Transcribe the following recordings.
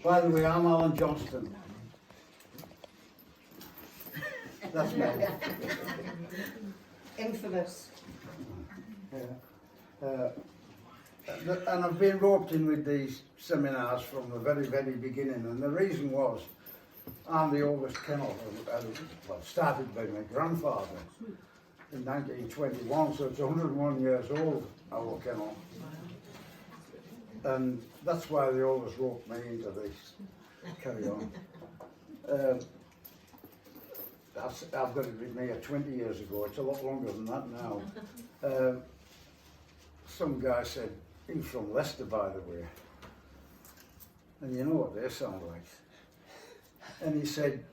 By the way, I'm Alan Johnston. That's me. Infamous. Yeah. And I've been roped in with these seminars from the very, very beginning, and the reason was I'm the oldest kennel, well, started by my grandfather in 1921, so it's 101 years old, our kennel. And that's why they always roped me into this. Carry on. I've got it with me 20 years ago, it's a lot longer than that now. Some guy said, he's from Leicester, by the way, and you know what they sound like. And he said,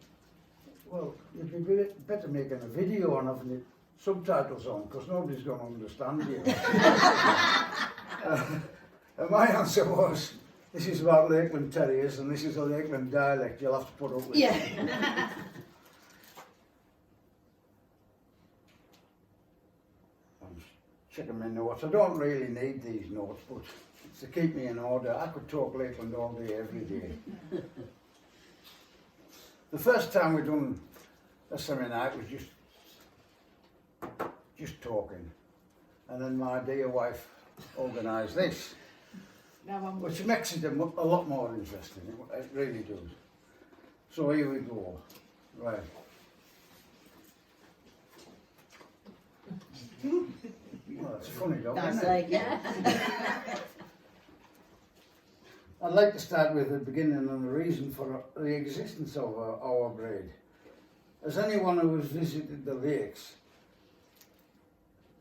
well, you'd be better making a video on having the subtitles on, because nobody's going to understand you. And my answer was, this is about Lakeland Terriers, and this is a Lakeland dialect, you'll have to put up with Yeah. it. I'm checking my notes. I don't really need these notes, but it's to keep me in order. I could talk Lakeland all day, every day. The first time we done a seminar, it was just talking. And then my dear wife organised this, which makes it a lot more interesting. It really does. So here we go. Right. Well, it's a funny dog, isn't it? Like, yeah. I'd like to start with the beginning and the reason for the existence of our breed. As anyone who has visited the lakes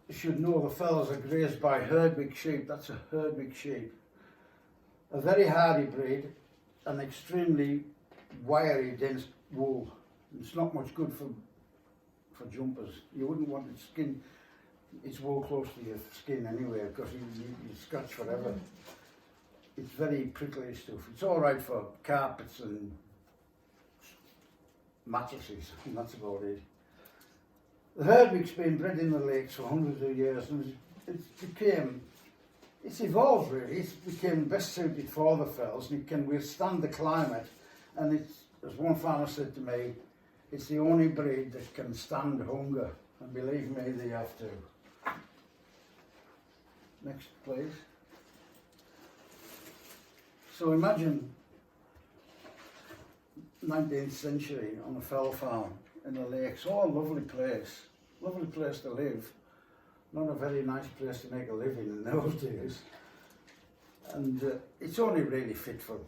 should know, the fellows are grazed by Herdwick sheep. That's a Herdwick sheep. A very hardy breed, an extremely wiry, dense wool. It's not much good for jumpers. You wouldn't want its wool close to your skin anyway, because you scratch forever. It's very prickly stuff. It's all right for carpets and mattresses, and that's about it. The Herdwick's been bred in the lakes for hundreds of years, and it's evolved really. It became best suited for the fells, and it can withstand the climate. And it's, as one farmer said to me, it's the only breed that can stand hunger. And believe me, they have to. Next, please. So imagine 19th century on a fell farm in the lakes. Oh, a lovely place to live. Not a very nice place to make a living in those days. And it's only really fit for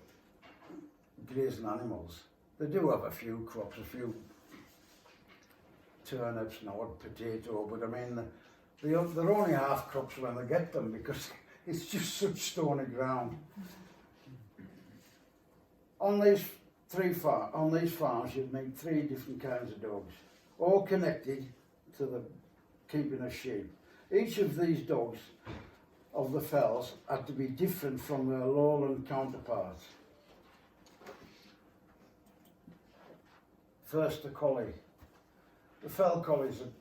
grazing animals. They do have a few crops, a few turnips and odd potato, but I mean, they're only half crops when they get them, because it's just such stony ground. On these farms, you'd meet 3 different kinds of dogs, all connected to the keeping of sheep. Each of these dogs of the fells had to be different from their lowland counterparts. First, the collie. The fell collies are,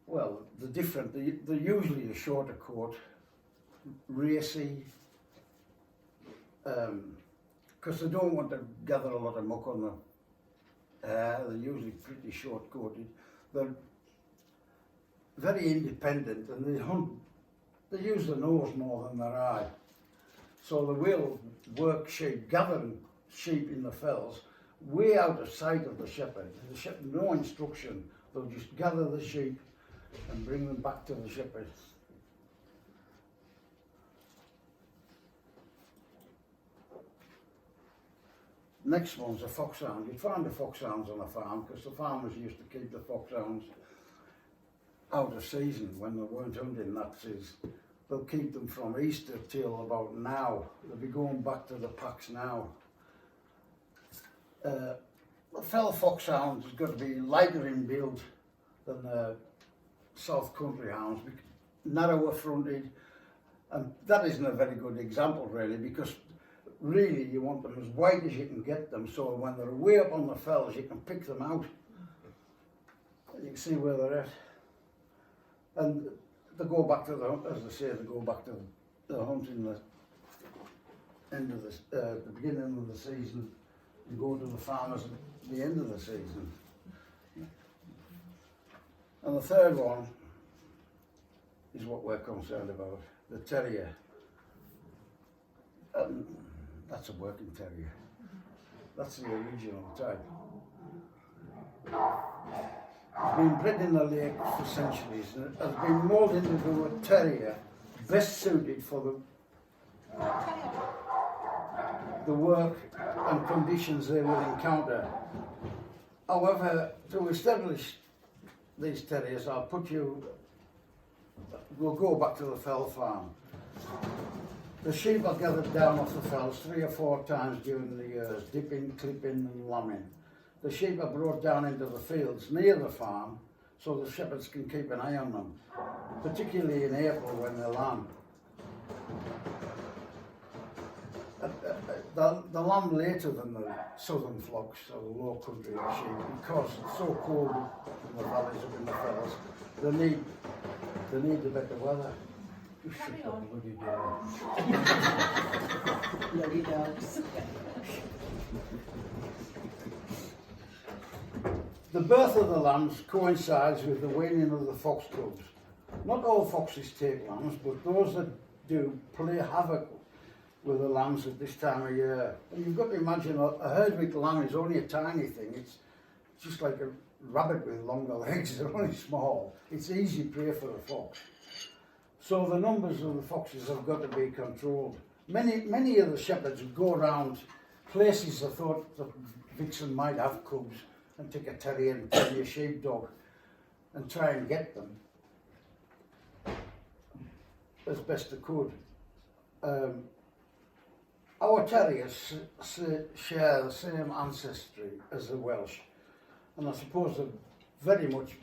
well, they're different. They're usually a shorter coat, racy, because they don't want to gather a lot of muck on the hair. They're usually pretty short coated. They're very independent, and they hunt. They use their nose more than their eye, so they will work sheep, gathering sheep in the fells, way out of sight of the shepherd. The shepherd, no instruction. They'll just gather the sheep and bring them back to the shepherd. Next one's a foxhound. You'd find the foxhounds on a farm, because the farmers used to keep the foxhounds out of season when they weren't hunting that season. They'll keep them from Easter till about now. They'll be going back to the packs now. The fell foxhound has got to be lighter in build than the South Country hounds, narrower fronted, and that isn't a very good example really, because really you want them as wide as you can get them, so when they're way up on the fells you can pick them out. You can see where they're at. And they go back to the, as I say, they go back to the hunt in the beginning of the season and go to the farmers at the end of the season. And the third one is what we're concerned about, the terrier. That's a working terrier. That's the original type. It's been bred in the lake for centuries and it has been moulded into a terrier best suited for the work and conditions they will encounter. However, to establish these terriers, we'll go back to the fell farm. The sheep are gathered down off the fells 3 or 4 times during the years, dipping, clipping and lambing. The sheep are brought down into the fields near the farm so the shepherds can keep an eye on them, particularly in April when they lamb. The lamb later than the southern flocks or the low country sheep because it's so cold in the valleys up in the fells. They need the better weather. You shut the bloody door. Bloody dogs. The birth of the lambs coincides with the weaning of the fox cubs. Not all foxes take lambs, but those that do play havoc with the lambs at this time of year. And you've got to imagine a herdwick lamb is only a tiny thing. It's just like a rabbit with longer legs. They're only small. It's easy prey for a fox. So the numbers of the foxes have got to be controlled. Many of the shepherds would go around places they thought the vixen might have cubs and take a terrier and terrier sheepdog and try and get them as best they could. Our terriers share the same ancestry as the Welsh, and I suppose they're very much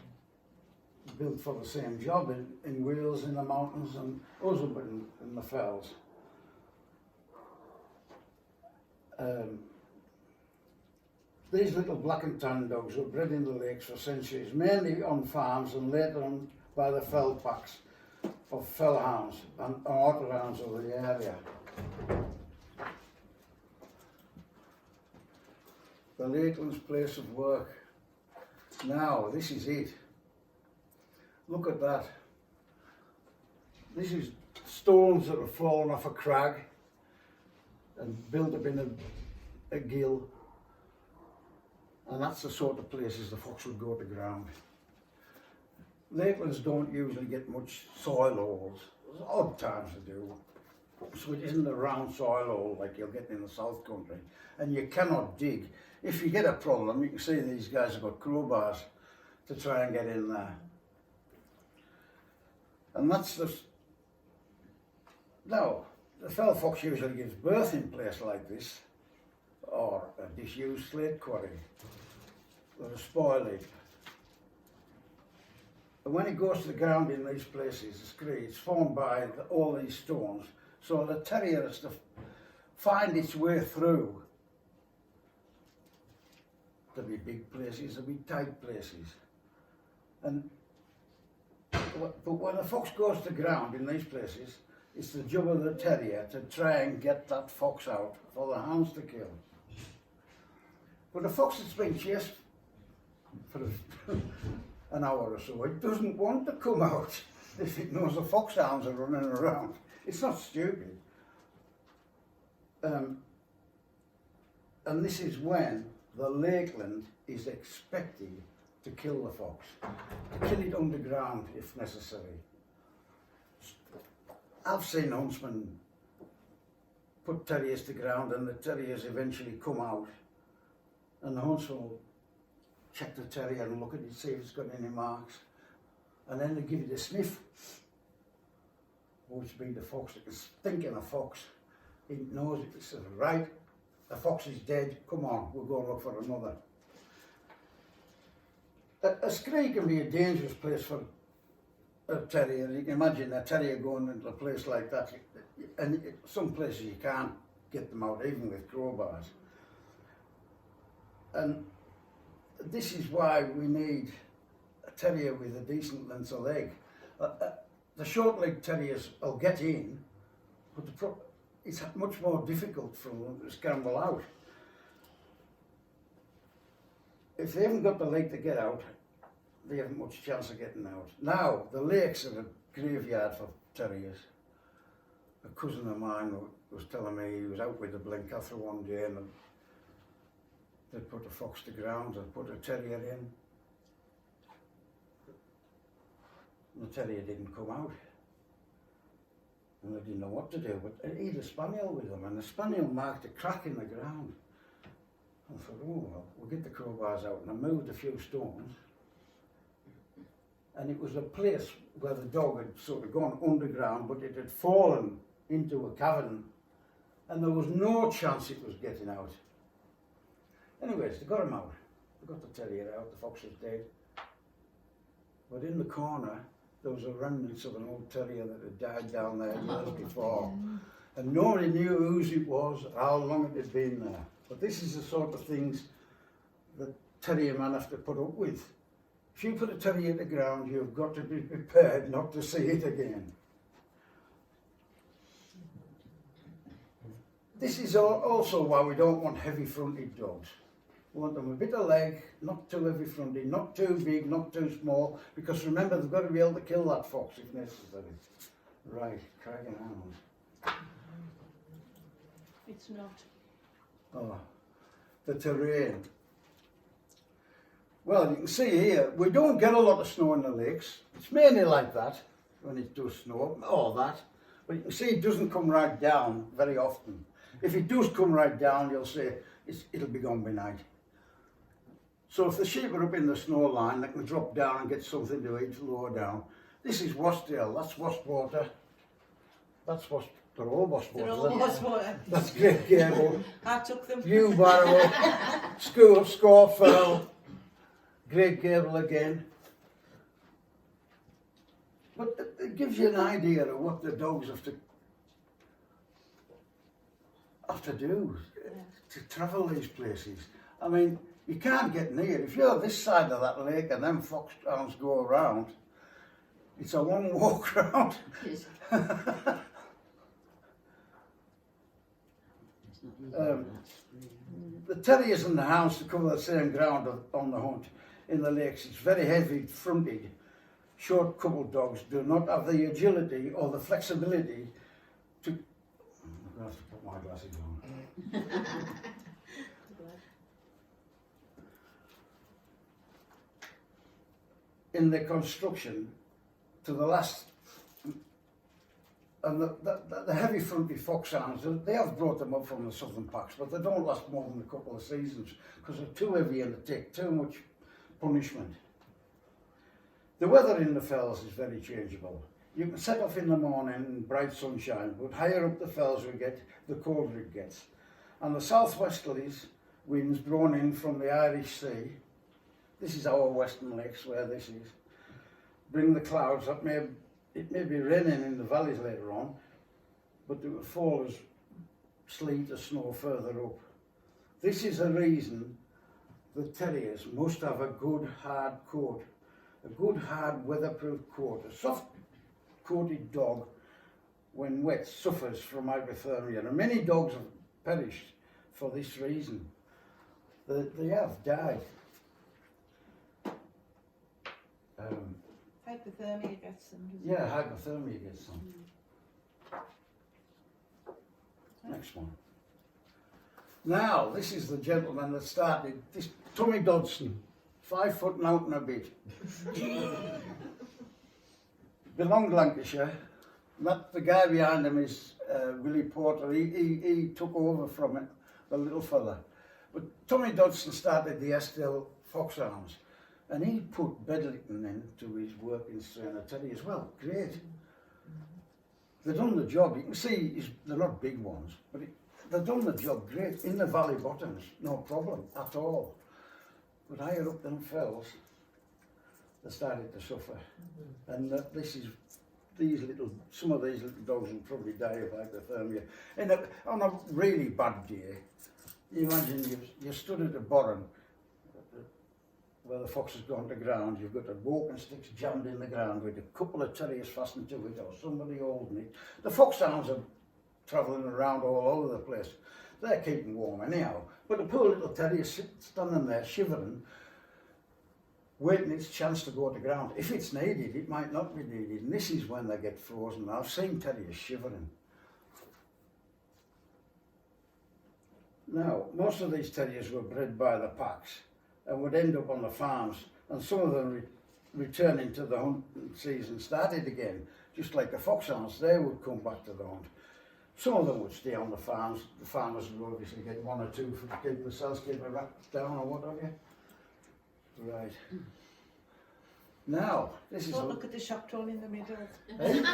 built for the same job in Wales, in the mountains, and us up in the fells. These little black and tan dogs were bred in the lakes for centuries, mainly on farms and later on by the fell packs of fell hounds and otter hounds of the area. The Lakeland's place of work. Now, this is it. Look at that. This is stones that have fallen off a crag and built up in a gill. And that's the sort of places the fox would go to ground. Lakelands don't usually get much soil holes. There's odd times they do. So it isn't a round soil hole like you'll get in the South Country. And you cannot dig. If you get a problem, you can see these guys have got crowbars to try and get in there. And that's just... Now, the fell fox usually gives birth in a place like this, or a disused slate quarry, or a spoil heap. And when it goes to the ground in these places, it's formed by all these stones, so the terrier has to find its way through. There'll be big places, there'll be tight places. But when a fox goes to ground in these places, it's the job of the terrier to try and get that fox out for the hounds to kill. But a fox that's been chased for an hour or so, it doesn't want to come out if it knows the foxhounds are running around. It's not stupid. And this is when the Lakeland is expected to kill the fox, to kill it underground if necessary. I've seen huntsmen put terriers to ground and the terriers eventually come out and the huntsman will check the terrier and look at it, see if it's got any marks, and then they give it a sniff. Oh, it's been the fox. It can stink in a fox. It knows it. It says, right, the fox is dead, come on, we'll go look for another. A scree can be a dangerous place for a terrier. You can imagine a terrier going into a place like that, and some places you can't get them out, even with crowbars. And this is why we need a terrier with a decent length of leg. The short-legged terriers will get in, but it's much more difficult for them to scramble out. If they haven't got the leg to get out, they haven't much chance of getting out. Now, the lakes are a graveyard for terriers. A cousin of mine was telling me he was out with the Blencathra one day and they'd put a fox to ground and put a terrier in. And the terrier didn't come out. And they didn't know what to do, but he had a spaniel with them, and the spaniel marked a crack in the ground. I thought, oh well, we'll get the crowbars out, and I moved a few stones. And it was a place where the dog had sort of gone underground, but it had fallen into a cavern, and there was no chance it was getting out. Anyways, they got him out. They got the terrier out, the fox was dead. But in the corner, there was a remnants of an old terrier that had died down there years before. And nobody knew whose it was, how long it had been there. But this is the sort of things that terrier men have to put up with. If you put a terrier to ground, you've got to be prepared not to see it again. This is also why we don't want heavy-fronted dogs. We want them a bit of leg, not too heavy-fronted, not too big, not too small, because remember, they've got to be able to kill that fox if necessary. Right, cracking on. It's not. Oh, the terrain. Well, you can see here, we don't get a lot of snow in the lakes. It's mainly like that, when it does snow, or that. But you can see it doesn't come right down very often. If it does come right down, you'll see it'll be gone by night. So if the sheep are up in the snow line, they can drop down and get something to eat lower down. This is Wasdale, that's Wastwater. That's they're all Wastwater. They're all Wastwater. That's Great Gable. I took them. Barrow, Scorefell, Great Gable again. But it gives you an idea of what the dogs have to do to travel these places. I mean, you can't get near. If you're this side of that lake and them foxhounds go around, it's a long walk round. The terriers and the hounds to cover the same ground on the hunt in the lakes. It's very heavy fronted. Short coupled dogs do not have the agility or the flexibility to. I'm going to have to put my glasses on. In the construction to the last, and the heavy fronted foxhounds, they have brought them up from the southern packs, but they don't last more than a couple of seasons because they're too heavy and they take too much punishment. The weather in the fells is very changeable. You can set off in the morning in bright sunshine, but higher up the fells we get, the colder it gets. And the southwesterlies winds drawn in from the Irish Sea, this is our Western Lakes where this is, bring the clouds up. It may be raining in the valleys later on, but it will fall as sleet or snow further up. This is a reason the terriers must have a good hard coat, a good hard weatherproof coat. A soft coated dog when wet suffers from hypothermia, and many dogs have perished for this reason. They have died. Hypothermia gets them, doesn't Yeah, hypothermia gets them. Next one. Now, this is the gentleman that started this, Tommy Dodson, 5 foot and out and a bit. Belonged Lancashire. That the guy behind him is Willie Porter. He took over from it, the little fella. But Tommy Dodson started the Estill Foxhounds, and he put Bedlington into his working strain terrier as well. Great. They've done the job. You can see they're not big ones, but they've done the job great in the valley bottoms, no problem at all. But higher up them fells, they started to suffer. And some of these little dogs will probably die of hypothermia. On a really bad day, you imagine you stood at a borren where the fox has gone to ground, you've got a walking sticks jammed in the ground with a couple of terriers fastened to it or somebody holding it. The foxhounds are travelling around all over the place. They're keeping warm anyhow. But the poor little terrier standing there shivering, waiting its chance to go to ground. If it's needed, it might not be needed. And this is when they get frozen. I've seen terriers shivering. Now, most of these terriers were bred by the packs and would end up on the farms, and some of them returning to the hunting season started again, just like the foxhounds. They would come back to the hunt. Some of them would stay on the farms. The farmers would obviously get one or two for to keep themselves, keep a rat down or what have you. Right. Now, this is... Don't look at the shocked one in the middle. Eh? I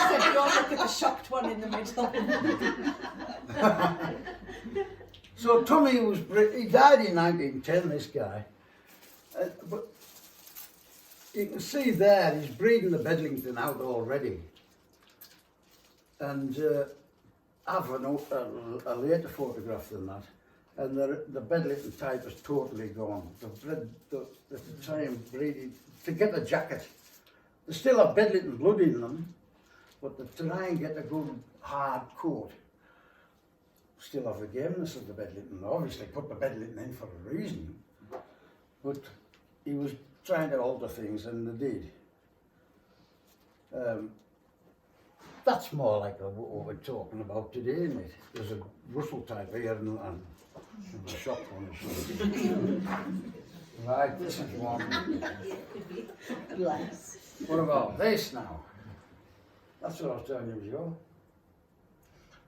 said, don't look at the shocked one in the middle. So Tommy he died in 1910, this guy. But you can see there, he's breeding the Bedlington out already. And I've a later photograph than that. And the Bedlington type is totally gone. They've bred to try and breed it, to get a jacket. They still have Bedlington blood in them, but to try and get a good hard coat. Still have the gameness of the Bedlington. Obviously put the Bedlington in for a reason, but he was trying to alter things, and they did. That's more like what we're talking about today, isn't it? There's a Russell type here and a shop one. Right, this is one. What about this now? That's what I was telling you, Joe.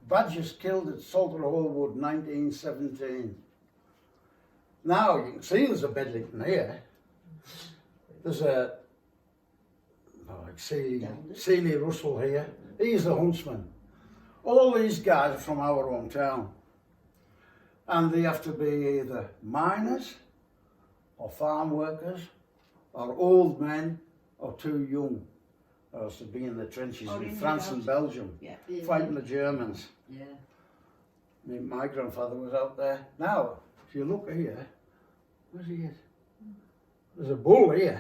Badgers killed at Salter Hallwood, 1917. Now you can see there's a Bedlington here. There's a Seeley Russell here. He's the huntsman. All these guys are from our hometown. And they have to be either miners, or farm workers, or old men, or too young. Or else to be in the trenches in France and Belgium, fighting the Germans. Yeah. My grandfather was out there. Now, if you look here, where's he at? There's a bull here.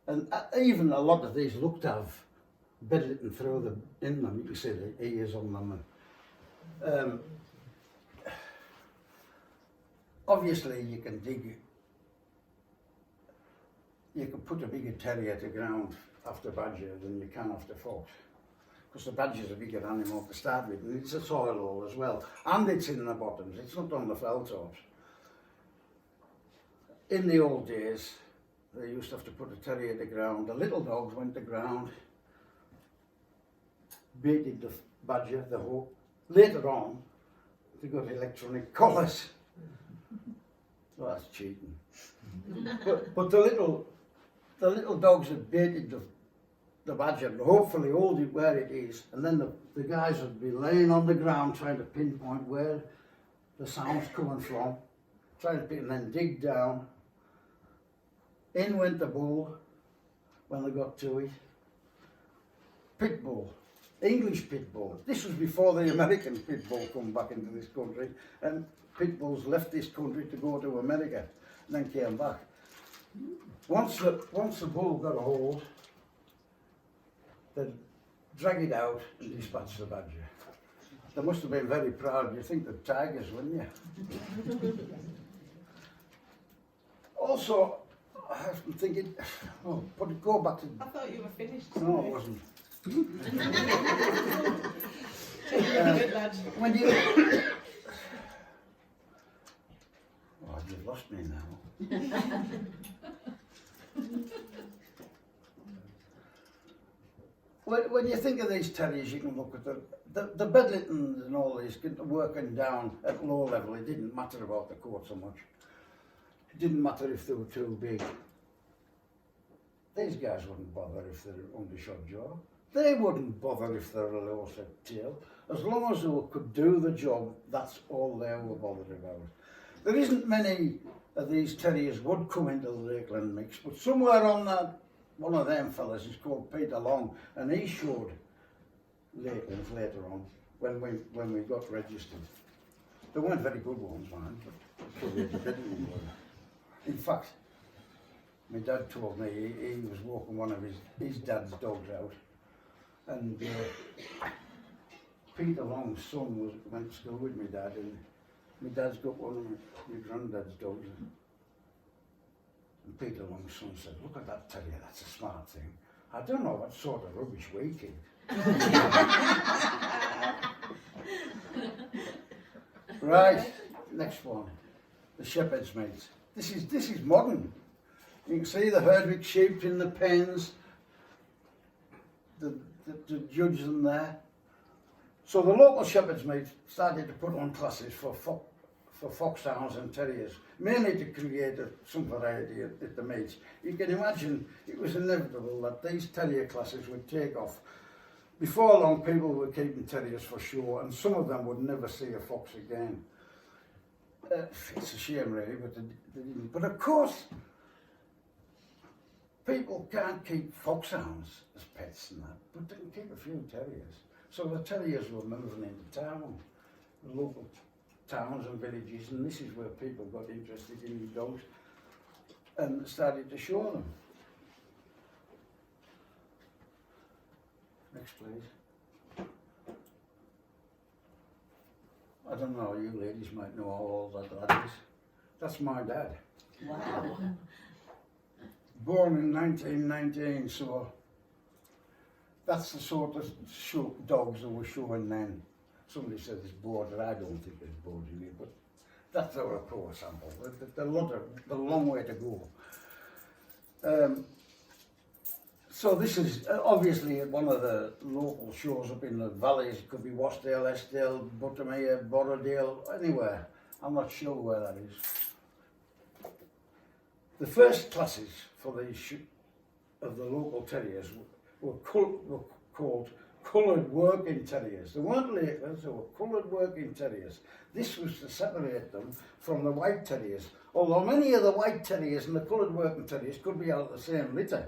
And even a lot of these look to have Bedlington through them in them. You can see the ears on them. Obviously, you can put a bigger terrier to ground after badger than you can after fox, because the badger's a bigger animal to start with, and it's a soil hole as well, and it's in the bottoms. It's not on the fell tops. In the old days, they used to have to put a terrier to ground. The little dogs went to ground, baited the badger, the hook. Later on, they got electronic collars. Well, that's cheating. but the little dogs had baited the badger and hopefully hold it where it is, and then the guys would be laying on the ground trying to pinpoint where the sound's coming from, and then dig down. In went the bull when they got to it. Pit bull, English pit bull. This was before the American pit bull come back into this country, and pit bulls left this country to go to America and then came back. Once the bull got a hold, they'd drag it out and dispatch the badger. They must have been very proud. You think the tigers, wouldn't you? Also, I'm thinking, go back to... I thought you were finished. No, I wasn't. Good lad. When you... Oh, you've lost me now. When you think of these terriers, you can look at the Bedlingtons and all these working down at low level. It didn't matter about the coat so much. It didn't matter if they were too big. These guys wouldn't bother if they're undershot jaw. They wouldn't bother if they're a low set tail. As long as they could do the job, that's all they were bothered about. There isn't many of these terriers would come into the Lakeland mix, but somewhere on that, one of them fellas is called Peter Long, and he showed Lakelands later on when we got registered. They weren't very good ones, man, but probably the better ones were. In fact, my dad told me he was walking one of his dad's dogs out, And Peter Long's son went to school with my dad, and my dad's got one of my granddad's dogs. And Peter Long's son said, "Look at that terrier, that's a smart thing. I don't know what sort of rubbish we keep." Right, next one, the shepherd's mate. This is modern. You can see the Herdwick sheep in the pens, the judge in there. So the local shepherd's mate started to put on classes for foxhounds and terriers, mainly to create some variety at the mates. You can imagine it was inevitable that these terrier classes would take off. Before long, people were keeping terriers for show, and some of them would never see a fox again. It's a shame, really, but they didn't. But of course, people can't keep foxhounds as pets and that, but they can keep a few terriers. So the terriers were moving into town, the local towns and villages, and this is where people got interested in these dogs and started to show them. Next, please. I don't know, you ladies might know how old that lad is. That's my dad. Wow. Born in 1919, so that's the sort of dogs that were showing then. Somebody said it's border. I don't think it's border, but that's our core sample. The long way to go. So this is obviously at one of the local shows up in the valleys. It could be Wasdale, Eskdale, Buttermere, Borrowdale, anywhere. I'm not sure where that is. The first classes for these of the local terriers were called coloured working terriers. They weren't Lakelands, they were coloured working terriers. This was to separate them from the white terriers, although many of the white terriers and the coloured working terriers could be out of the same litter.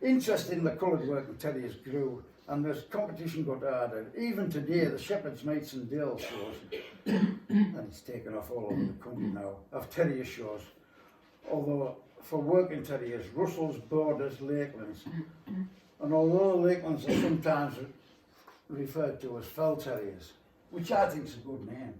Interest in the coloured working terriers grew, and as competition got harder, even today the Shepherd's Mates and Dale shows, and it's taken off all over the country now, of terrier shows, although for working terriers, Russells, Borders, Lakelands, and although Lakelands are sometimes referred to as fell terriers, which I think is a good name.